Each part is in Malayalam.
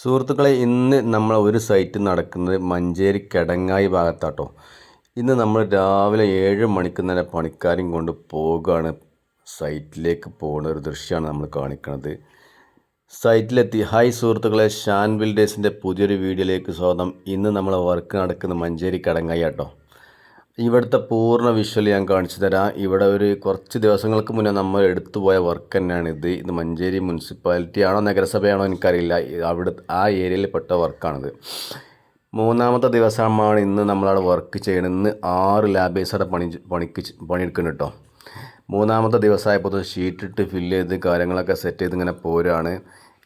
സുഹൃത്തുക്കളെ, ഇന്ന് നമ്മൾ ഒരു സൈറ്റ് നടക്കുന്നത് മഞ്ചേരി കെടങ്ങായി ഭാഗത്താട്ടോ. ഇന്ന് നമ്മൾ രാവിലെ 7 മണിക്ക് തന്നെ പണിക്കാരും കൊണ്ട് പോകുകയാണ്. സൈറ്റിലേക്ക് പോകുന്ന ഒരു ദൃശ്യമാണ് നമ്മൾ കാണിക്കുന്നത്. സൈറ്റിലെത്തി. ഹായ് സുഹൃത്തുക്കളെ, ഷാൻ ബിൽഡേഴ്സിൻ്റെ പുതിയൊരു വീഡിയോയിലേക്ക് സ്വാഗതം. ഇന്ന് നമ്മൾ വർക്ക് നടക്കുന്നത് മഞ്ചേരി കെടങ്ങായി ആട്ടോ. ഇവിടുത്തെ പൂർണ്ണ വിഷ്വൽ ഞാൻ കാണിച്ചു തരാം. ഇവിടെ കുറച്ച് ദിവസങ്ങൾക്ക് മുന്നേ നമ്മൾ എടുത്തു പോയ വർക്ക് തന്നെയാണ് ഇത്. മഞ്ചേരി മുനിസിപ്പാലിറ്റി ആണോ നഗരസഭയാണോ എനിക്കറിയില്ല, അവിടെ ആ ഏരിയയിൽ പെട്ട വർക്കാണിത്. മൂന്നാമത്തെ ദിവസമാണ് ഇന്ന് നമ്മളവിടെ വർക്ക് ചെയ്യണം. ഇന്ന് 6 ലാബേഴ്സവിടെ പണിയെടുക്കുന്നുണ്ട് കേട്ടോ. മൂന്നാമത്തെ ദിവസമായപ്പോൾ ഷീറ്റിട്ട് ഫില്ല് ചെയ്ത് കാര്യങ്ങളൊക്കെ സെറ്റ് ചെയ്ത് ഇങ്ങനെ പോരാണ്.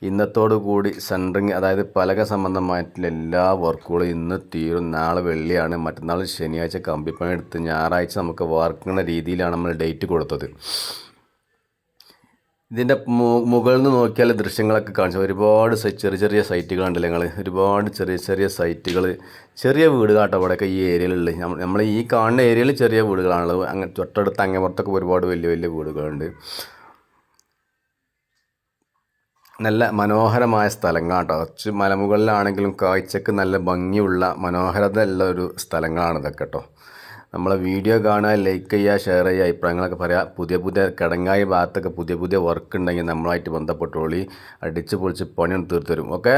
ഇന്നത്തോടു കൂടി സെൻറ്ററിങ്, അതായത് പലക സംബന്ധമായിട്ടുള്ള എല്ലാ വർക്കുകളും ഇന്ന് തീരും. നാളെ വെള്ളിയാണ്, മറ്റന്നാൾ ശനിയാഴ്ച കമ്പിപ്പണി എടുത്ത് ഞായറാഴ്ച നമുക്ക് വർക്കുന്ന രീതിയിലാണ് നമ്മൾ ഡേറ്റ് കൊടുത്തത്. ഇതിൻ്റെ മുകളിൽ നിന്ന് നോക്കിയാൽ ദൃശ്യങ്ങളൊക്കെ കാണിച്ചു. ഒരുപാട് ചെറിയ ചെറിയ സൈറ്റുകളുണ്ടല്ലോ ഞങ്ങൾ, ഒരുപാട് ചെറിയ ചെറിയ സൈറ്റുകൾ, ചെറിയ വീടുകളാട്ടോ അവിടെയൊക്കെ ഈ ഏരിയയിലുള്ളത്. നമ്മൾ ഈ കാണുന്ന ഏരിയയിൽ ചെറിയ വീടുകളാണുള്ളത്. അങ്ങനെ തൊട്ടടുത്ത് അങ്ങേപ്പുറത്തൊക്കെ ഒരുപാട് വലിയ വലിയ വീടുകളുണ്ട്. നല്ല മനോഹരമായ സ്ഥലങ്ങളാട്ടോ. കുറച്ച് മലമുകളിലാണെങ്കിലും കാഴ്ചക്ക് നല്ല ഭംഗിയുള്ള മനോഹരത ഉള്ള ഒരു സ്ഥലങ്ങളാണ് ഇതൊക്കെ കേട്ടോ. നമ്മളെ വീഡിയോ കാണുക, ലൈക്ക് ചെയ്യുക, ഷെയർ ചെയ്യുക, അഭിപ്രായങ്ങളൊക്കെ പറയുക. പുതിയ കെടങ്ങായി ഭാഗത്തൊക്കെ പുതിയ വർക്ക് ഉണ്ടെങ്കിൽ നമ്മളായിട്ട് ബന്ധപ്പെട്ടോളി. അടിച്ച് പൊളിച്ച് പണിയൊന്ന് തീർത്ത് തരും. ഓക്കെ.